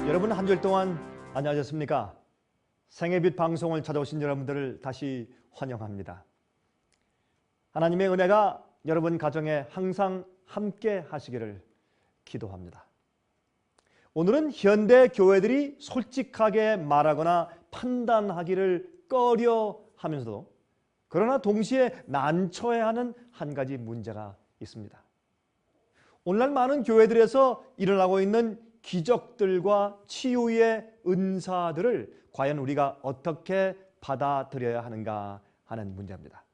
여러분 한 주일 동안 안녕하셨습니까? 생애빛 방송을 찾아오신 여러분들을 다시 환영합니다. 하나님의 은혜가 여러분 가정에 항상 함께 하시기를 기도합니다. 오늘은 현대 교회들이 솔직하게 말하거나 판단하기를 꺼려 하면서도 그러나 동시에 난처해 하는 한 가지 문제가 있습니다. 오늘날 많은 교회들에서 일어나고 있는 기적들과 치유의 은사들을 과연 우리가 어떻게 받아들여야 하는가 하는 문제입니다.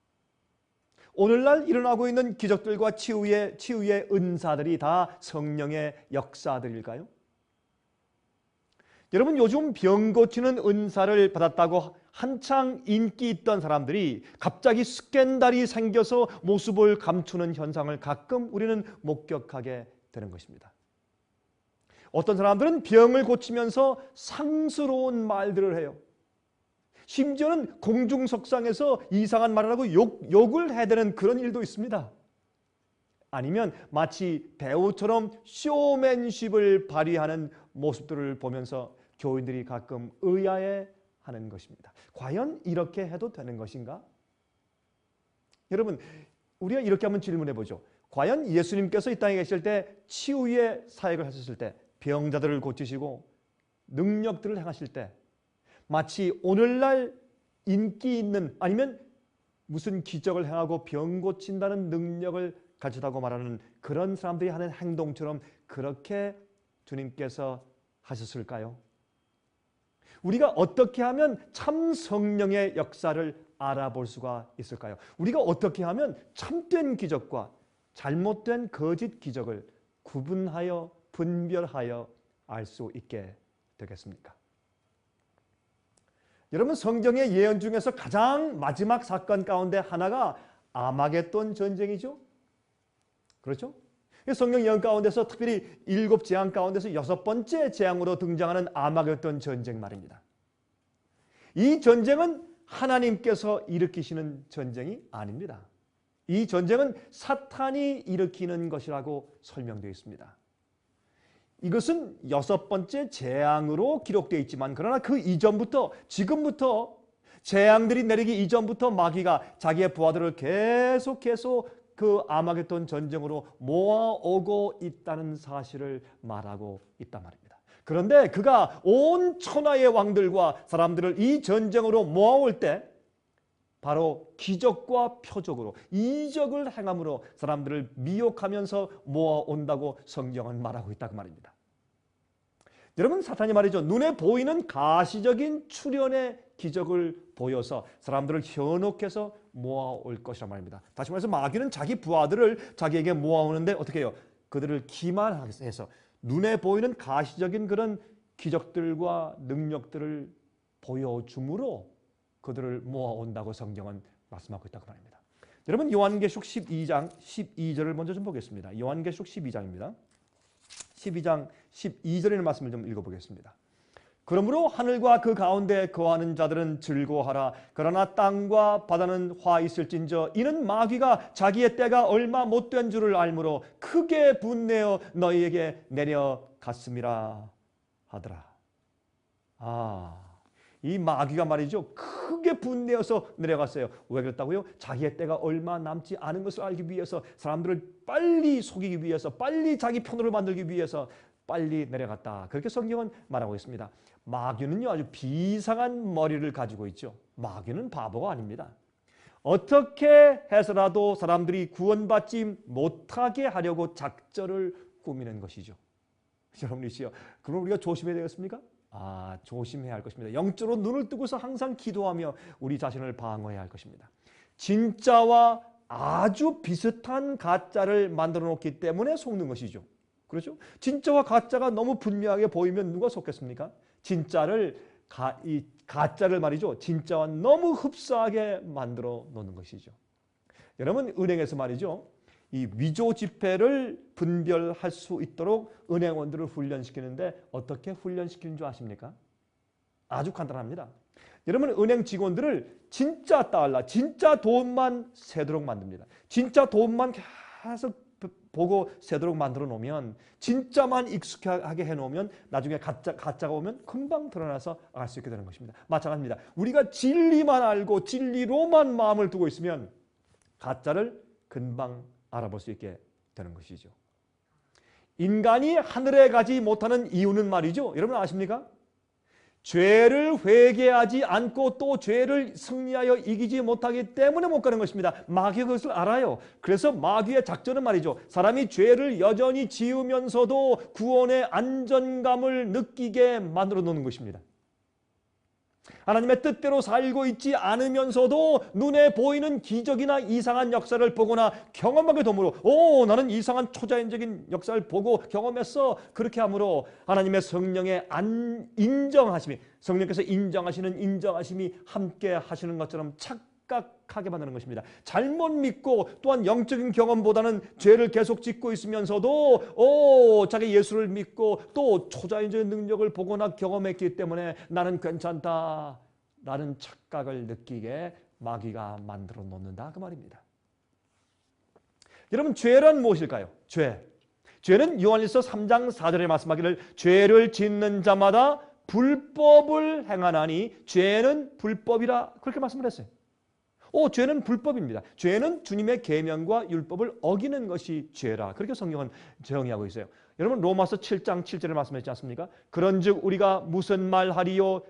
오늘날 일어나고 있는 기적들과 치유의 은사들이 다 성령의 역사들일까요? 여러분, 요즘 병 고치는 은사를 받았다고 한창 인기 있던 사람들이 갑자기 스캔들이 생겨서 모습을 감추는 현상을 가끔 우리는 목격하게 되는 것입니다. 어떤 사람들은 병을 고치면서 상스러운 말들을 해요. 심지어는 공중석상에서 이상한 말을 하고 욕을 해야 되는 그런 일도 있습니다. 아니면 마치 배우처럼 쇼맨십을 발휘하는 모습들을 보면서 교인들이 가끔 의아해하는 것입니다. 과연 이렇게 해도 되는 것인가? 여러분, 우리가 이렇게 한번 질문해 보죠. 과연 예수님께서 이 땅에 계실 때 치유의 사역을 하셨을 때 병자들을 고치시고 능력들을 행하실 때 마치 오늘날 인기 있는 아니면 무슨 기적을 행하고 병 고친다는 능력을 가졌다고 말하는 그런 사람들이 하는 행동처럼 그렇게 주님께서 하셨을까요? 우리가 어떻게 하면 참 성령의 역사를 알아볼 수가 있을까요? 우리가 어떻게 하면 참된 기적과 잘못된 거짓 기적을 구분하여 분별하여 알 수 있게 되겠습니까? 여러분, 성경의 예언 중에서 가장 마지막 사건 가운데 하나가 아마겟돈 전쟁이죠. 그렇죠? 성경 예언 가운데서 특별히 7재앙 가운데서 6번째 재앙으로 등장하는 아마겟돈 전쟁 말입니다. 이 전쟁은 하나님께서 일으키시는 전쟁이 아닙니다. 이 전쟁은 사탄이 일으키는 것이라고 설명되어 있습니다. 이것은 6번째 재앙으로 기록되어 있지만 그러나 그 이전부터 지금부터 재앙들이 내리기 이전부터 마귀가 자기의 부하들을 계속해서 그 아마겟돈 전쟁으로 모아오고 있다는 사실을 말하고 있단 말입니다. 그런데 그가 온 천하의 왕들과 사람들을 이 전쟁으로 모아올 때 바로 기적과 표적으로 이적을 행함으로 사람들을 미혹하면서 모아온다고 성경은 말하고 있다고 말입니다. 여러분, 사탄이 말이죠. 눈에 보이는 가시적인 출현의 기적을 보여서 사람들을 현혹해서 모아올 것이란 말입니다. 다시 말해서 마귀는 자기 부하들을 자기에게 모아오는데 어떻게 해요? 그들을 기만해서 눈에 보이는 가시적인 그런 기적들과 능력들을 보여줌으로 그들을 모아온다고 성경은 말씀하고 있다고 말입니다. 여러분, 요한계시록 12장 12절을 먼저 좀 보겠습니다. 요한계시록 12장입니다. 12장 12절의 말씀을 좀 읽어보겠습니다. 그러므로 하늘과 그 가운데 거하는 자들은 즐거워하라. 그러나 땅과 바다는 화 있을진저 이는 마귀가 자기의 때가 얼마 못된 줄을 알므로 크게 분내어 너희에게 내려갔음이라 하더라. 이 마귀가 말이죠. 크게 분내어서 내려갔어요. 왜 그랬다고요? 자기의 때가 얼마 남지 않은 것을 알기 위해서 사람들을 빨리 속이기 위해서 빨리 자기 편으로 만들기 위해서 빨리 내려갔다. 그렇게 성경은 말하고 있습니다. 마귀는요 아주 비상한 머리를 가지고 있죠. 마귀는 바보가 아닙니다. 어떻게 해서라도 사람들이 구원받지 못하게 하려고 작전을 꾸미는 것이죠. 여러분이시요. 그럼 우리가 조심해야 되겠습니까? 조심해야 할 것입니다. 영적으로 눈을 뜨고서 항상 기도하며 우리 자신을 방어해야 할 것입니다. 진짜와 아주 비슷한 가짜를 만들어 놓기 때문에 속는 것이죠. 그렇죠? 진짜와 가짜가 너무 분명하게 보이면 누가 속겠습니까? 가짜를 말이죠. 진짜와 너무 흡사하게 만들어 놓는 것이죠. 여러분, 은행에서 말이죠. 이 위조 지폐를 분별할 수 있도록 은행원들을 훈련시키는데 어떻게 훈련시키는 줄 아십니까? 아주 간단합니다. 여러분, 은행 직원들을 진짜 달러, 진짜 돈만 세도록 만듭니다. 진짜 돈만 계속 보고 새도록 만들어 놓으면, 진짜만 익숙하게 해놓으면 나중에 가짜가 오면 금방 드러나서 알 수 있게 되는 것입니다. 마찬가지입니다. 우리가 진리만 알고 진리로만 마음을 두고 있으면 가짜를 금방 알아볼 수 있게 되는 것이죠. 인간이 하늘에 가지 못하는 이유는 말이죠. 여러분 아십니까? 죄를 회개하지 않고 또 죄를 승리하여 이기지 못하기 때문에 못 가는 것입니다. 마귀가 그것을 알아요. 그래서 마귀의 작전은 말이죠. 사람이 죄를 여전히 지으면서도 구원의 안전감을 느끼게 만들어 놓는 것입니다. 하나님의 뜻대로 살고 있지 않으면서도 눈에 보이는 기적이나 이상한 역사를 보거나 경험하게 되므로 나는 이상한 초자연적인 역사를 보고 경험했어. 그렇게 함으로 하나님의 성령의 인정하심이, 성령께서 인정하심이 함께 하시는 것처럼 착각하게 만드는 것입니다. 잘못 믿고 또한 영적인 경험보다는 죄를 계속 짓고 있으면서도 자기 예수를 믿고 또 초자연적인 능력을 보거나 경험했기 때문에 나는 괜찮다, 라는 착각을 느끼게 마귀가 만들어 놓는다, 그 말입니다. 여러분, 죄란 무엇일까요? 죄는 요한일서 3장 4절에 말씀하기를 죄를 짓는 자마다 불법을 행하나니 죄는 불법이라, 그렇게 말씀을 했어요. 죄는 불법입니다. 죄는 주님의 계명과 율법을 어기는 것이 죄라, 그렇게 성경은 정의하고 있어요. 여러분, 로마서 7장 7절에 말씀했지 않습니까? 그런즉 우리가 무슨 말 하리요?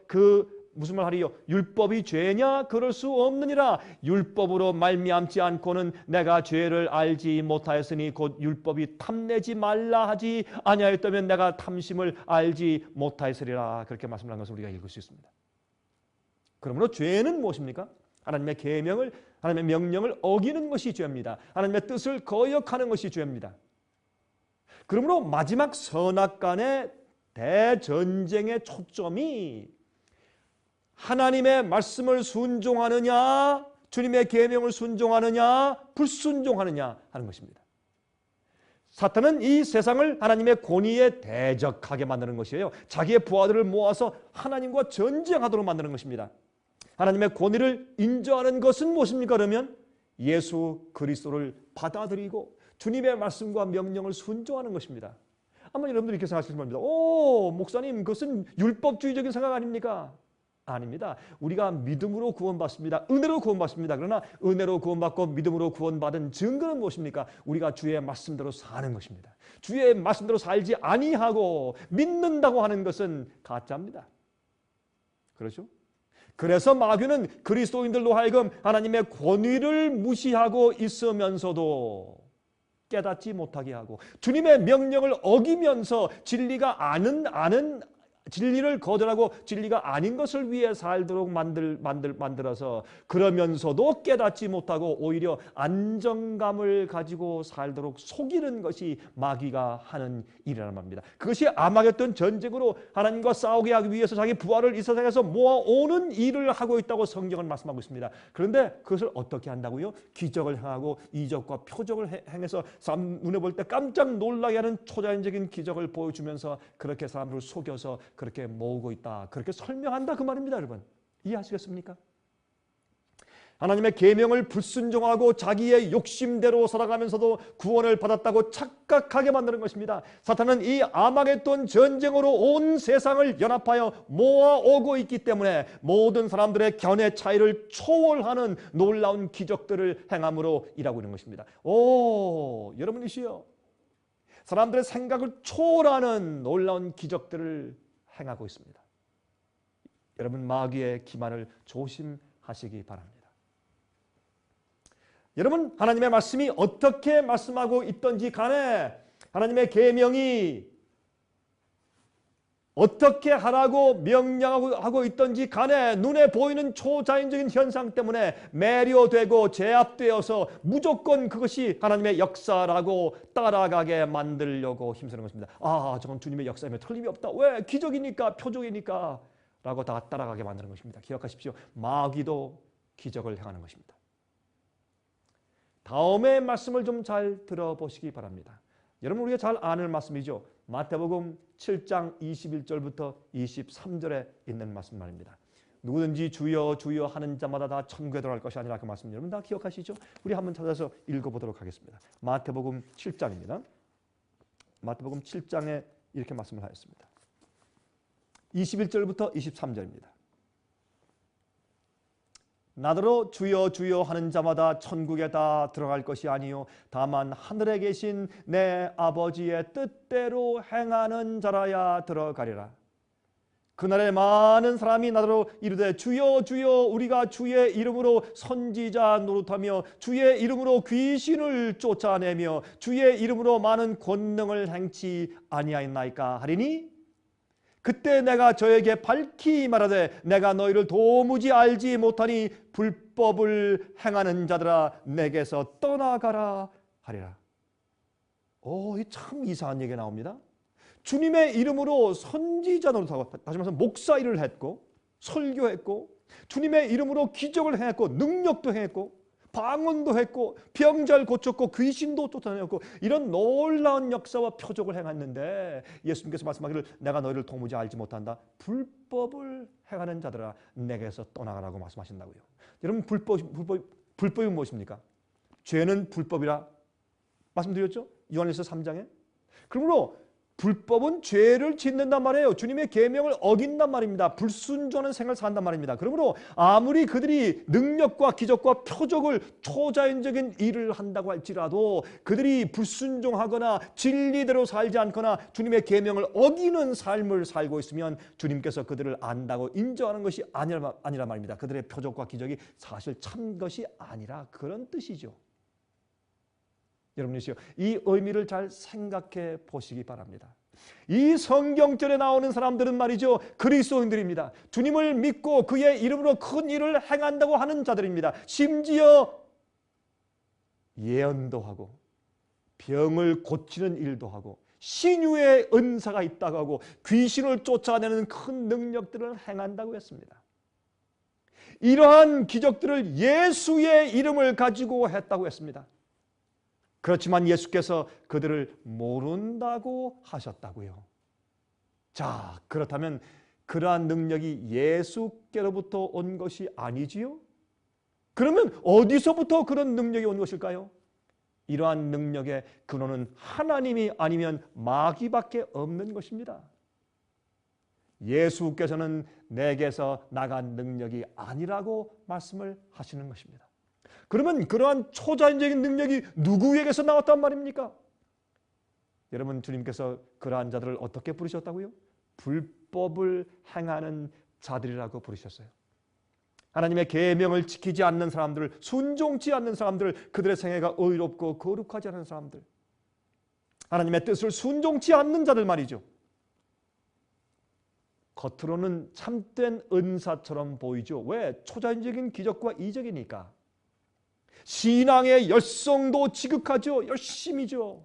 무슨 말 하리요? 율법이 죄냐? 그럴 수 없느니라. 율법으로 말미암지 않고는 내가 죄를 알지 못하였으니 곧 율법이 탐내지 말라 하지 아니하였다면 내가 탐심을 알지 못하였으리라. 그렇게 말씀한 것을 우리가 읽을 수 있습니다. 그러므로 죄는 무엇입니까? 하나님의 계명을, 하나님의 명령을 어기는 것이 죄입니다. 하나님의 뜻을 거역하는 것이 죄입니다. 그러므로 마지막 선악간의 대전쟁의 초점이 하나님의 말씀을 순종하느냐, 주님의 계명을 순종하느냐, 불순종하느냐 하는 것입니다. 사탄은 이 세상을 하나님의 권위에 대적하게 만드는 것이에요. 자기의 부하들을 모아서 하나님과 전쟁하도록 만드는 것입니다. 하나님의 권위를 인정하는 것은 무엇입니까? 그러면 예수 그리스도를 받아들이고 주님의 말씀과 명령을 순종하는 것입니다. 아마 여러분들이 이렇게 생각하실 겁니다. 목사님, 그것은 율법주의적인 생각 아닙니까? 아닙니다. 우리가 믿음으로 구원받습니다. 은혜로 구원받습니다. 그러나 은혜로 구원받고 믿음으로 구원받은 증거는 무엇입니까? 우리가 주의 말씀대로 사는 것입니다. 주의 말씀대로 살지 아니하고 믿는다고 하는 것은 가짜입니다. 그렇죠? 그래서 마귀는 그리스도인들로 하여금 하나님의 권위를 무시하고 있으면서도 깨닫지 못하게 하고 주님의 명령을 어기면서 진리를 거절하고 진리가 아닌 것을 위해 살도록 만들어서 그러면서도 깨닫지 못하고 오히려 안정감을 가지고 살도록 속이는 것이 마귀가 하는 일이라는 말입니다. 그것이 아마겟돈 전쟁으로 하나님과 싸우게 하기 위해서 자기 부하를 이 세상에서 모아오는 일을 하고 있다고 성경은 말씀하고 있습니다. 그런데 그것을 어떻게 한다고요? 기적을 행하고 이적과 표적을 행해서 사람 눈에 볼 때 깜짝 놀라게 하는 초자연적인 기적을 보여주면서 그렇게 사람들을 속여서 그렇게 모으고 있다, 그렇게 설명한다, 그 말입니다. 여러분, 이해하시겠습니까? 하나님의 계명을 불순종하고 자기의 욕심대로 살아가면서도 구원을 받았다고 착각하게 만드는 것입니다. 사탄은 이 아마겟돈 전쟁으로 온 세상을 연합하여 모아오고 있기 때문에 모든 사람들의 견해 차이를 초월하는 놀라운 기적들을 행함으로 일하고 있는 것입니다. 여러분이시여, 사람들의 생각을 초월하는 놀라운 기적들을 행하고 있습니다. 여러분, 마귀의 기만을 조심하시기 바랍니다. 여러분, 하나님의 말씀이 어떻게 말씀하고 있던지 간에, 하나님의 계명이 어떻게 하라고 명령하고 있던지 간에 눈에 보이는 초자연적인 현상 때문에 매료되고 제압되어서 무조건 그것이 하나님의 역사라고 따라가게 만들려고 힘쓰는 것입니다. 저건 주님의 역사임에 틀림이 없다. 왜? 기적이니까, 표적이니까 라고 다 따라가게 만드는 것입니다. 기억하십시오. 마귀도 기적을 행하는 것입니다. 다음의 말씀을 좀 잘 들어보시기 바랍니다. 여러분, 우리가 잘 아는 말씀이죠. 마태복음 7장 21절부터 23절에 있는 말씀 말입니다. 누구든지 주여 주여 하는 자마다 다 천국에 들어갈 것이 아니라 그 말씀 여러분 다 기억하시죠? 우리 한번 찾아서 읽어보도록 하겠습니다. 마태복음 7장입니다. 마태복음 7장에 이렇게 말씀을 하였습니다. 21절부터 23절입니다. 나더러 주여 주여 하는 자마다 천국에 다 들어갈 것이 아니요 다만 하늘에 계신 내 아버지의 뜻대로 행하는 자라야 들어가리라. 그날에 많은 사람이 나더러 이르되 주여 주여 우리가 주의 이름으로 선지자 노릇하며 주의 이름으로 귀신을 쫓아내며 주의 이름으로 많은 권능을 행치 아니하였나이까 하리니 그때 내가 저에게 밝히 말하되 내가 너희를 도무지 알지 못하니 불법을 행하는 자들아 내게서 떠나가라 하리라. 이 참 이상한 얘기가 나옵니다. 주님의 이름으로 선지자 노릇하고 다시 말해서 목사 일을 했고 설교했고 주님의 이름으로 기적을 행했고 능력도 행했고 방언도 했고 병자를 고쳤고 귀신도 쫓아내었고 이런 놀라운 역사와 표적을 행했는데 예수님께서 말씀하기를 내가 너희를 도무지 알지 못한다. 불법을 행하는 자들아 내게서 떠나가라고 말씀하신다고요. 여러분 불법이 무엇입니까? 죄는 불법이라 말씀드렸죠? 요한일서 3장에. 그러므로 불법은 죄를 짓는단 말이에요. 주님의 계명을 어긴단 말입니다. 불순종하는 생활을 산단 말입니다. 그러므로 아무리 그들이 능력과 기적과 표적을 초자연적인 일을 한다고 할지라도 그들이 불순종하거나 진리대로 살지 않거나 주님의 계명을 어기는 삶을 살고 있으면 주님께서 그들을 안다고 인정하는 것이 아니라 말입니다. 그들의 표적과 기적이 사실 참 것이 아니라 그런 뜻이죠. 여러분이시여 이 의미를 잘 생각해 보시기 바랍니다. 이 성경절에 나오는 사람들은 말이죠 그리스도인들입니다. 주님을 믿고 그의 이름으로 큰 일을 행한다고 하는 자들입니다. 심지어 예언도 하고 병을 고치는 일도 하고 신유의 은사가 있다고 하고 귀신을 쫓아내는 큰 능력들을 행한다고 했습니다. 이러한 기적들을 예수의 이름을 가지고 했다고 했습니다. 그렇지만 예수께서 그들을 모른다고 하셨다고요. 자, 그렇다면 그러한 능력이 예수께로부터 온 것이 아니지요? 그러면 어디서부터 그런 능력이 온 것일까요? 이러한 능력의 근원은 하나님이 아니면 마귀밖에 없는 것입니다. 예수께서는 내게서 나간 능력이 아니라고 말씀을 하시는 것입니다. 그러면 그러한 초자연적인 능력이 누구에게서 나왔단 말입니까? 여러분 주님께서 그러한 자들을 어떻게 부르셨다고요? 불법을 행하는 자들이라고 부르셨어요. 하나님의 계명을 지키지 않는 사람들, 순종치 않는 사람들, 그들의 생애가 의롭고 거룩하지 않은 사람들, 하나님의 뜻을 순종치 않는 자들 말이죠. 겉으로는 참된 은사처럼 보이죠. 왜? 초자연적인 기적과 이적이니까. 신앙의 열성도 지극하죠. 열심이죠.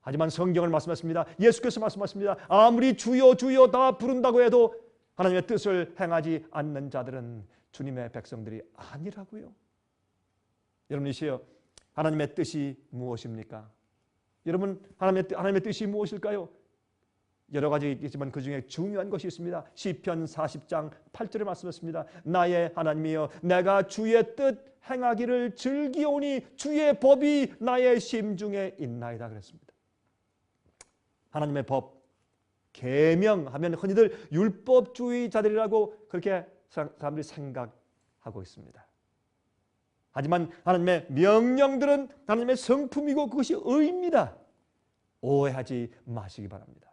하지만 성경을 말씀하십니다. 예수께서 말씀하십니다. 아무리 주여 주여 다 부른다고 해도 하나님의 뜻을 행하지 않는 자들은 주님의 백성들이 아니라고요. 여러분이시여 하나님의 뜻이 무엇입니까? 여러분 하나님의 뜻이 무엇일까요? 여러 가지 있지만 그 중에 중요한 것이 있습니다. 시편 40장 8절에 말씀했습니다. 나의 하나님이여 내가 주의 뜻 행하기를 즐기오니 주의 법이 나의 심중에 있나이다 그랬습니다. 하나님의 법, 계명하면 흔히들 율법주의자들이라고 그렇게 사람들이 생각하고 있습니다. 하지만 하나님의 명령들은 하나님의 성품이고 그것이 의입니다. 오해하지 마시기 바랍니다.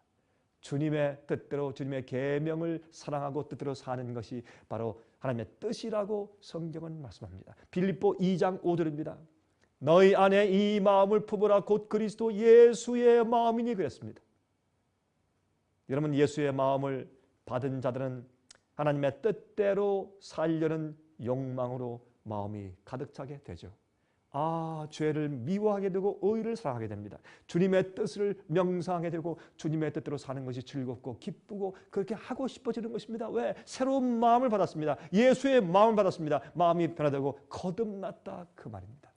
주님의 뜻대로 주님의 계명을 사랑하고 뜻대로 사는 것이 바로 하나님의 뜻이라고 성경은 말씀합니다. 빌립보 2장 5절입니다. 너희 안에 이 마음을 품으라 곧 그리스도 예수의 마음이니 그랬습니다. 여러분 예수의 마음을 받은 자들은 하나님의 뜻대로 살려는 욕망으로 마음이 가득 차게 되죠. 죄를 미워하게 되고 의를 사랑하게 됩니다. 주님의 뜻을 명상하게 되고 주님의 뜻대로 사는 것이 즐겁고 기쁘고 그렇게 하고 싶어지는 것입니다. 왜? 새로운 마음을 받았습니다. 예수의 마음을 받았습니다. 마음이 변화되고 거듭났다 그 말입니다.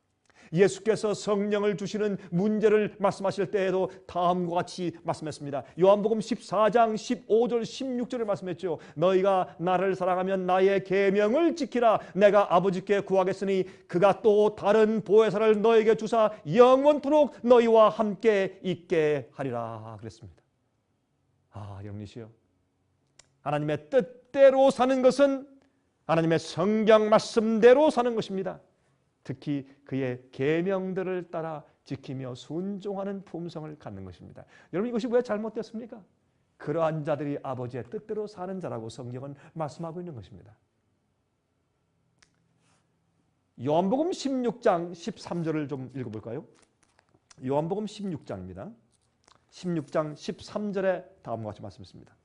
예수께서 성령을 주시는 문제를 말씀하실 때에도 다음과 같이 말씀했습니다. 요한복음 14장 15절 16절을 말씀했죠. 너희가 나를 사랑하면 나의 계명을 지키라. 내가 아버지께 구하겠으니 그가 또 다른 보혜사를 너에게 주사 영원토록 너희와 함께 있게 하리라 그랬습니다. 여러분이시여, 하나님의 뜻대로 사는 것은 하나님의 성경 말씀대로 사는 것입니다. 특히 그의 계명들을 따라 지키며 순종하는 품성을 갖는 것입니다. 여러분, 이것이 왜 잘못됐습니까? 그러한 자들이 아버지의 뜻대로 사는 자라고 성경은 말씀하고 있는 것입니다. 요한복음 16장 13절을 좀 읽어볼까요? 요한복음 16장입니다. 16장 13절에 다음과 같이 말씀했습니다.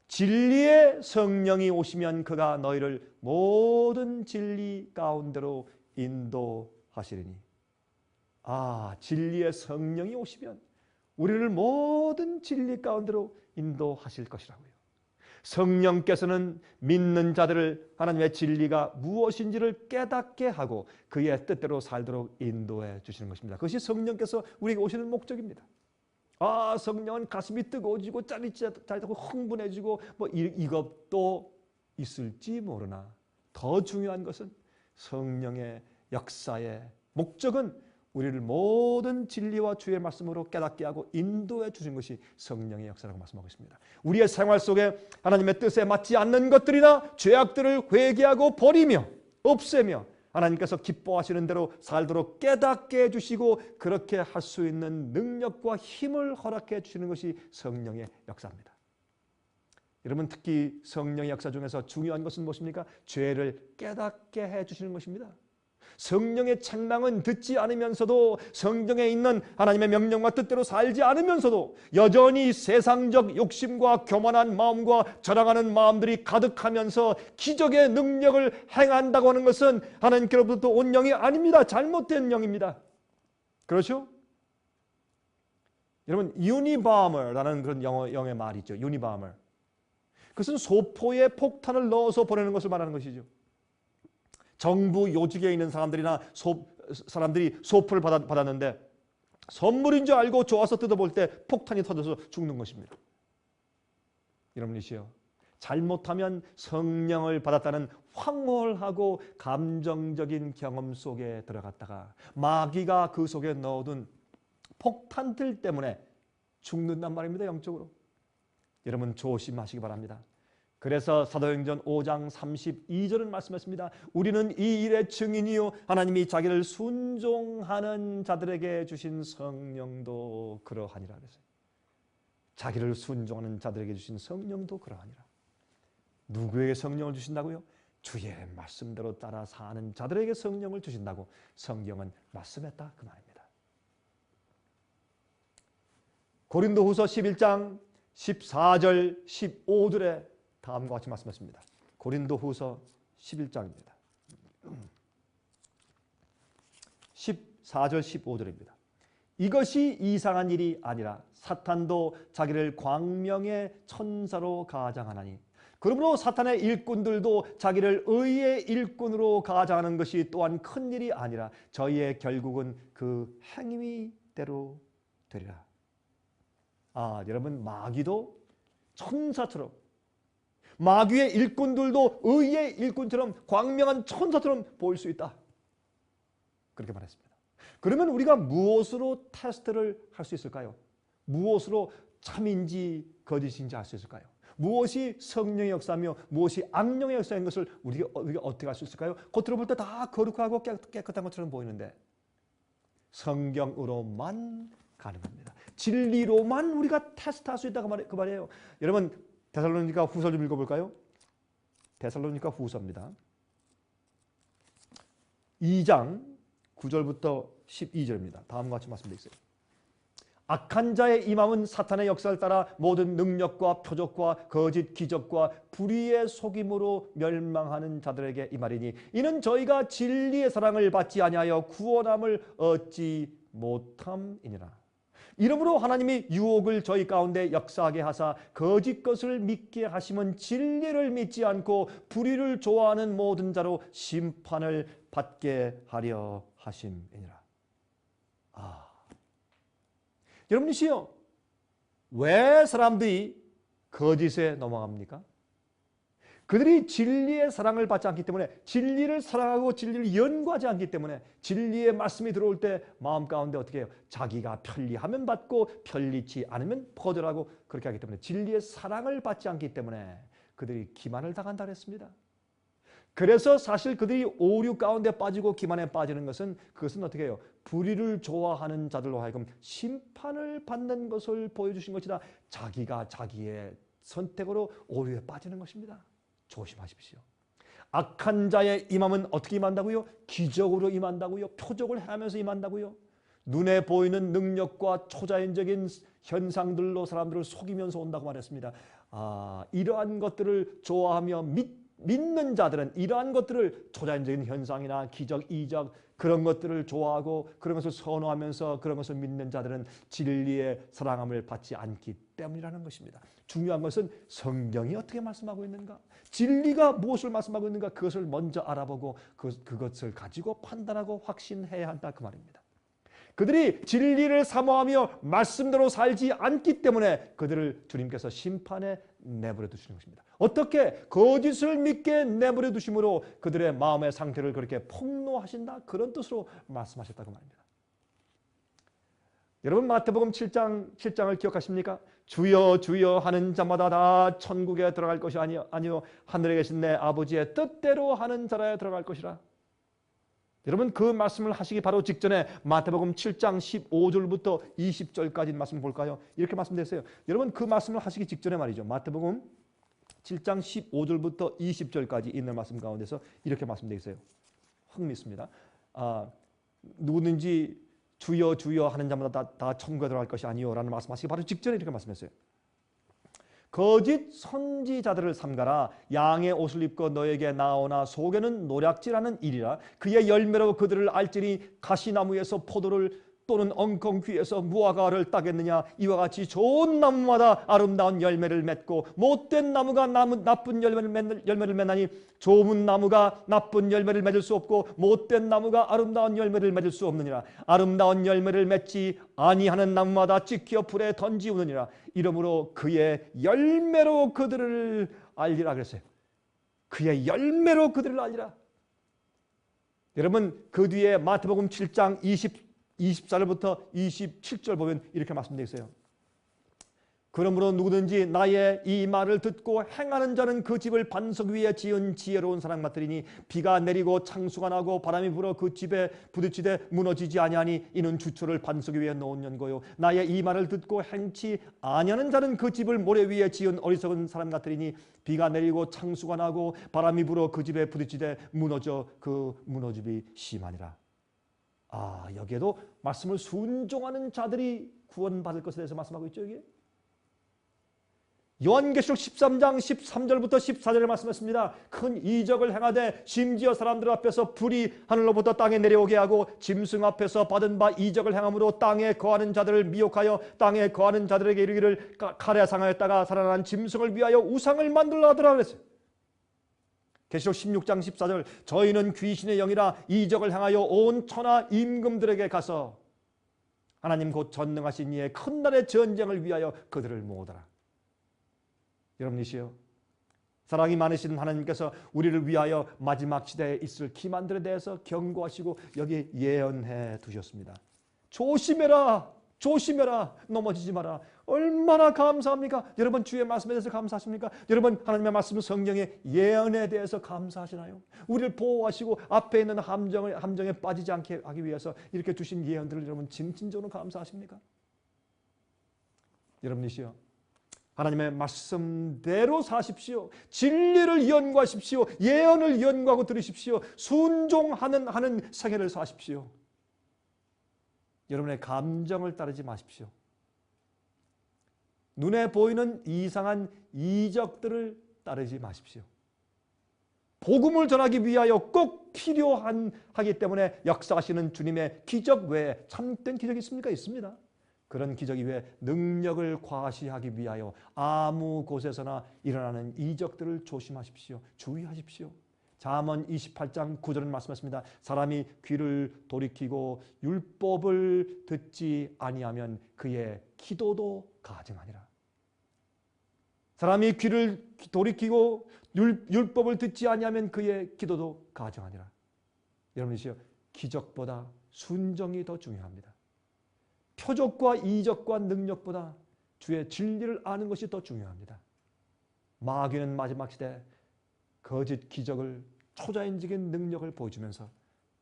진리의 성령이 오시면 그가 너희를 모든 진리 가운데로 인도하시리니. 진리의 성령이 오시면 우리를 모든 진리 가운데로 인도하실 것이라고요. 성령께서는 믿는 자들을 하나님의 진리가 무엇인지를 깨닫게 하고 그의 뜻대로 살도록 인도해 주시는 것입니다. 그것이 성령께서 우리에게 오시는 목적입니다. 성령은 가슴이 뜨거워지고 짜릿짜릿하고 흥분해지고 이것도 있을지 모르나 더 중요한 것은 성령의 역사의 목적은 우리를 모든 진리와 주의 말씀으로 깨닫게 하고 인도해 주신 것이 성령의 역사라고 말씀하고 있습니다. 우리의 생활 속에 하나님의 뜻에 맞지 않는 것들이나 죄악들을 회개하고 버리며 없애며 하나님께서 기뻐하시는 대로 살도록 깨닫게 해주시고 그렇게 할 수 있는 능력과 힘을 허락해 주시는 것이 성령의 역사입니다. 여러분, 특히 성령의 역사 중에서 중요한 것은 무엇입니까? 죄를 깨닫게 해주시는 것입니다. 성령의 책망은 듣지 않으면서도 성경에 있는 하나님의 명령과 뜻대로 살지 않으면서도 여전히 세상적 욕심과 교만한 마음과 자랑하는 마음들이 가득하면서 기적의 능력을 행한다고 하는 것은 하나님께로부터 온 영이 아닙니다. 잘못된 영입니다. 그렇죠? 여러분, 유니바머라는 그런 영어의 말이 있죠. 유니바머. 그것은 소포에 폭탄을 넣어서 보내는 것을 말하는 것이죠. 정부 요직에 있는 사람들이나 사람들이 소포를 받았는데 선물인 줄 알고 좋아서 뜯어볼 때 폭탄이 터져서 죽는 것입니다. 여러분이시여, 잘못하면 성령을 받았다는 황홀하고 감정적인 경험 속에 들어갔다가 마귀가 그 속에 넣어둔 폭탄들 때문에 죽는단 말입니다. 영적으로. 여러분, 조심하시기 바랍니다. 그래서 사도행전 5장 32절은 말씀했습니다. 우리는 이 일의 증인이요 하나님이 자기를 순종하는 자들에게 주신 성령도 그러하니라 그랬어요. 자기를 순종하는 자들에게 주신 성령도 그러하니라. 누구에게 성령을 주신다고요? 주의 말씀대로 따라 사는 자들에게 성령을 주신다고 성경은 말씀했다 그 말입니다. 고린도후서 11장 14절 15절에 다음과 같이 말씀했습니다. 고린도후서 11장입니다. 14절 15절입니다. 이것이 이상한 일이 아니라 사탄도 자기를 광명의 천사로 가장하나니 그러므로 사탄의 일꾼들도 자기를 의의 일꾼으로 가장하는 것이 또한 큰 일이 아니라 저희의 결국은 그 행위대로 되리라. 여러분, 마귀도 천사처럼 마귀의 일꾼들도 의의 일꾼처럼 광명한 천사처럼 보일 수 있다. 그렇게 말했습니다. 그러면 우리가 무엇으로 테스트를 할 수 있을까요? 무엇으로 참인지 거짓인지 알 수 있을까요? 무엇이 성령의 역사며 무엇이 악령의 역사인 것을 우리가 어떻게 알 수 있을까요? 겉으로 볼 때 다 거룩하고 깨끗한 것처럼 보이는데 성경으로만 가능합니다. 진리로만 우리가 테스트할 수 있다고 그 말이에요. 여러분, 데살로니가 후서 좀 읽어볼까요? 데살로니가 후서입니다. 2장 9절부터 12절입니다. 다음과 같이 말씀되어 있어요. 악한 자의 이 마음은 사탄의 역사를 따라 모든 능력과 표적과 거짓 기적과 불의의 속임으로 멸망하는 자들에게 이 말이니 이는 저희가 진리의 사랑을 받지 아니하여 구원함을 얻지 못함이니라. 이러므로 하나님이 유혹을 저희 가운데 역사하게 하사 거짓 것을 믿게 하심은 진리를 믿지 않고 불의를 좋아하는 모든 자로 심판을 받게 하려 하심이니라. 여러분이시여, 왜 사람들이 거짓에 넘어갑니까? 그들이 진리의 사랑을 받지 않기 때문에, 진리를 사랑하고 진리를 연구하지 않기 때문에, 진리의 말씀이 들어올 때 마음 가운데 어떻게 해요? 자기가 편리하면 받고 편리치 않으면 거절하고 그렇게 하기 때문에, 진리의 사랑을 받지 않기 때문에 그들이 기만을 당한다 그랬습니다. 그래서 사실 그들이 오류 가운데 빠지고 기만에 빠지는 것은, 그것은 어떻게 해요? 불의를 좋아하는 자들로 하여금 심판을 받는 것을 보여주신 것이다. 자기가 자기의 선택으로 오류에 빠지는 것입니다. 조심하십시오. 악한 자의 임함은 어떻게 임한다고요? 기적으로 임한다고요? 표적을 행하면서 임한다고요? 눈에 보이는 능력과 초자연적인 현상들로 사람들을 속이면서 온다고 말했습니다. 이러한 것들을 좋아하며 믿는 자들은 이러한 것들을, 초자연적인 현상이나 기적, 이적, 그런 것들을 좋아하고 그런 것을 선호하면서 그런 것을 믿는 자들은 진리의 사랑함을 받지 않기 때문이라는 것입니다. 중요한 것은 성경이 어떻게 말씀하고 있는가, 진리가 무엇을 말씀하고 있는가, 그것을 먼저 알아보고 그것을 가지고 판단하고 확신해야 한다, 그 말입니다. 그들이 진리를 사모하며 말씀대로 살지 않기 때문에 그들을 주님께서 심판에 내버려 두시는 것입니다. 어떻게? 거짓을 믿게 내버려 두심으로 그들의 마음의 상태를 그렇게 폭로하신다, 그런 뜻으로 말씀하셨다고 말입니다. 여러분, 마태복음 7장을 기억하십니까? 주여 주여 하는 자마다 다 천국에 들어갈 것이 아니요 하늘에 계신 내 아버지의 뜻대로 하는 자라에 들어갈 것이라. 여러분, 그 말씀을 하시기 바로 직전에 마태복음 7장 15절부터 20절까지 말씀 볼까요? 이렇게 말씀되어 있어요. 여러분, 그 말씀을 하시기 직전에 말이죠. 마태복음 7장 15절부터 20절까지 있는 말씀 가운데서 이렇게 말씀되어 있어요. 흥미있습니다. 누구든지 주여 주여 하는 자마다 다 천국에 들어갈 것이 아니요 라는 말씀하시기 바로 직전에 이렇게 말씀했어요. 거짓 선지자들을 삼가라. 양의 옷을 입고 너에게 나오나 속에는 노략질하는 일이라. 그의 열매로 그들을 알지니 가시나무에서 포도를 또는 엉겅퀴에서 무화과를 따겠느냐. 이와 같이 좋은 나무마다 아름다운 열매를 맺고 못된 나무가 나쁜 열매를 맺나니 좋은 나무가 나쁜 열매를 맺을 수 없고 못된 나무가 아름다운 열매를 맺을 수 없느니라. 아름다운 열매를 맺지 아니하는 나무마다 찢겨 불에 던지우느니라. 이러므로 그의 열매로 그들을 알리라 그랬어요. 그의 열매로 그들을 알리라. 여러분, 그 뒤에 마태복음 7장 24절부터 27절 보면 이렇게 말씀되어 있어요. 그러므로 누구든지 나의 이 말을 듣고 행하는 자는 그 집을 반석 위에 지은 지혜로운 사람 같으리니 비가 내리고 창수가 나고 바람이 불어 그 집에 부딪히되 무너지지 아니하니 이는 주초를 반석 위에 놓은 연고요. 나의 이 말을 듣고 행치 아니하는 자는 그 집을 모래 위에 지은 어리석은 사람 같으리니 비가 내리고 창수가 나고 바람이 불어 그 집에 부딪히되 무너져 그 무너짐이 심하니라. 여기에도 말씀을 순종하는 자들이 구원받을 것에 대해서 말씀하고 있죠. 여기 요한계시록 13장 13절부터 14절에 말씀했습니다. 큰 이적을 행하되 심지어 사람들 앞에서 불이 하늘로부터 땅에 내려오게 하고 짐승 앞에서 받은 바 이적을 행함으로 땅에 거하는 자들을 미혹하여 땅에 거하는 자들에게 이르기를 칼에 상하였다가 살아난 짐승을 위하여 우상을 만들라 하더라 그랬어요. 계시록 16장 14절 저희는 귀신의 영이라 이적을 행하여 온 천하 임금들에게 가서 하나님 곧 전능하신 이의 큰 날의 전쟁을 위하여 그들을 모으더라. 여러분이시여, 사랑이 많으신 하나님께서 우리를 위하여 마지막 시대에 있을 기만들에 대해서 경고하시고 여기 예언해 두셨습니다. 조심해라, 조심해라, 넘어지지 마라. 얼마나 감사합니까? 여러분, 주의 말씀에 대해서 감사하십니까? 여러분, 하나님의 말씀 성경의 예언에 대해서 감사하시나요? 우리를 보호하시고 앞에 있는 함정에 빠지지 않게 하기 위해서 이렇게 주신 예언들을 여러분 진정으로 감사하십니까? 여러분이시여, 하나님의 말씀대로 사십시오. 진리를 연구하십시오. 예언을 연구하고 들으십시오. 순종하는 세계를 사십시오. 여러분의 감정을 따르지 마십시오. 눈에 보이는 이상한 이적들을 따르지 마십시오. 복음을 전하기 위하여 꼭 필요하기 때문에 역사하시는 주님의 기적 외에 참된 기적이 있습니까? 있습니다. 그런 기적 이외에 능력을 과시하기 위하여 아무 곳에서나 일어나는 이적들을 조심하십시오. 주의하십시오. 잠언 28장 9절은 말씀하십니다. 사람이 귀를 돌이키고 율법을 듣지 아니하면 그의 기도도 가증하니라. 사람이 귀를 돌이키고 율법을 듣지 아니하면 그의 기도도 가증하니라. 여러분이시여, 기적보다 순종이 더 중요합니다. 표적과 이적과 능력보다 주의 진리를 아는 것이 더 중요합니다. 마귀는 마지막 시대 거짓 기적을, 초자연적인 능력을 보여주면서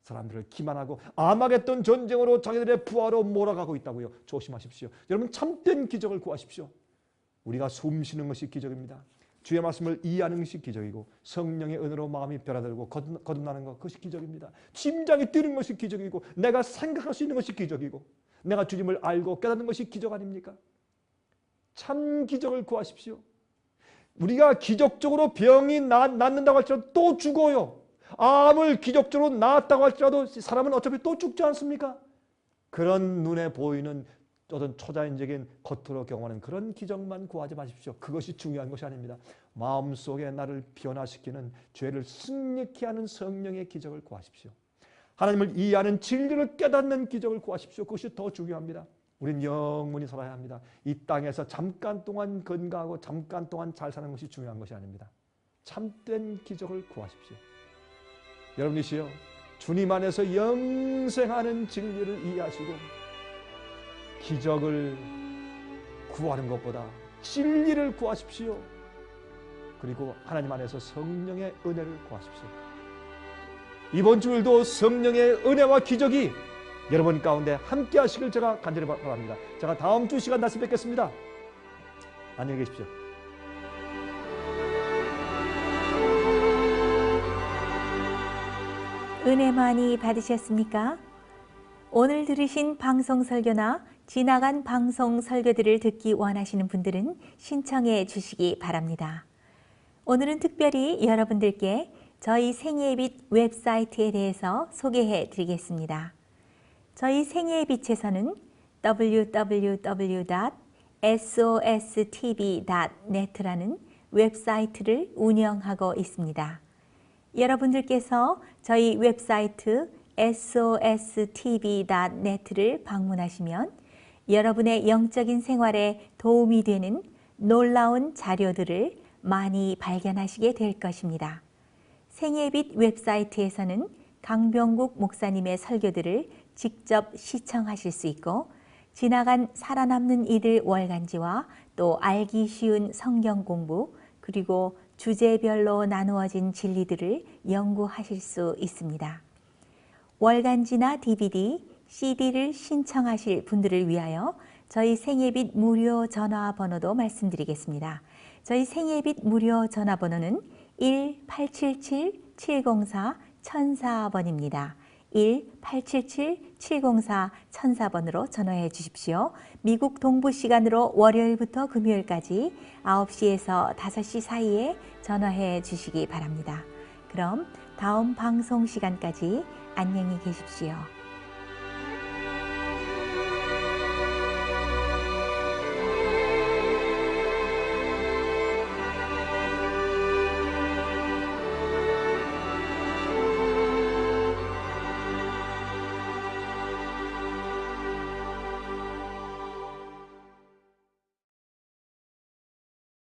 사람들을 기만하고 아마겟돈 전쟁으로 자기들의 부하로 몰아가고 있다고요. 조심하십시오. 여러분, 참된 기적을 구하십시오. 우리가 숨 쉬는 것이 기적입니다. 주의 말씀을 이해하는 것이 기적이고 성령의 은혜로 마음이 변화되고 거듭나는 것, 그것이 기적입니다. 심장이 뛰는 것이 기적이고 내가 생각할 수 있는 것이 기적이고 내가 주님을 알고 깨닫는 것이 기적 아닙니까? 참 기적을 구하십시오. 우리가 기적적으로 병이 낫는다고 할지라도 또 죽어요. 암을 기적적으로 나았다고 할지라도 사람은 어차피 또 죽지 않습니까? 그런 눈에 보이는 어떤 초자연적인 겉으로 경험하는 그런 기적만 구하지 마십시오. 그것이 중요한 것이 아닙니다. 마음속에 나를 변화시키는, 죄를 승리케 하는 성령의 기적을 구하십시오. 하나님을 이해하는, 진리를 깨닫는 기적을 구하십시오. 그것이 더 중요합니다. 우린 영원히 살아야 합니다. 이 땅에서 잠깐 동안 건강하고 잠깐 동안 잘 사는 것이 중요한 것이 아닙니다. 참된 기적을 구하십시오. 여러분이시여, 주님 안에서 영생하는 진리를 이해하시고 기적을 구하는 것보다 진리를 구하십시오. 그리고 하나님 안에서 성령의 은혜를 구하십시오. 이번 주일도 성령의 은혜와 기적이 여러분 가운데 함께 하시길 제가 간절히 바랍니다. 제가 다음 주 시간 다시 뵙겠습니다. 안녕히 계십시오. 은혜 많이 받으셨습니까? 오늘 들으신 방송 설교나 지나간 방송 설교들을 듣기 원하시는 분들은 신청해 주시기 바랍니다. 오늘은 특별히 여러분들께 저희 생애의 빛 웹사이트에 대해서 소개해 드리겠습니다. 저희 생애의 빛에서는 www.sostv.net라는 웹사이트를 운영하고 있습니다. 여러분들께서 저희 웹사이트 sostv.net를 방문하시면 여러분의 영적인 생활에 도움이 되는 놀라운 자료들을 많이 발견하시게 될 것입니다. 생애의 빛 웹사이트에서는 강병국 목사님의 설교들을 직접 시청하실 수 있고 지나간 살아남는 이들 월간지와 또 알기 쉬운 성경 공부 그리고 주제별로 나누어진 진리들을 연구하실 수 있습니다. 월간지나 DVD, CD를 신청하실 분들을 위하여 저희 생애의 빛 무료 전화번호도 말씀드리겠습니다. 저희 생애의 빛 무료 전화번호는 1-877-704-1004번입니다. 1-877-704-1004번으로 전화해 주십시오. 미국 동부 시간으로 월요일부터 금요일까지 9시에서 5시 사이에 전화해 주시기 바랍니다. 그럼 다음 방송 시간까지 안녕히 계십시오.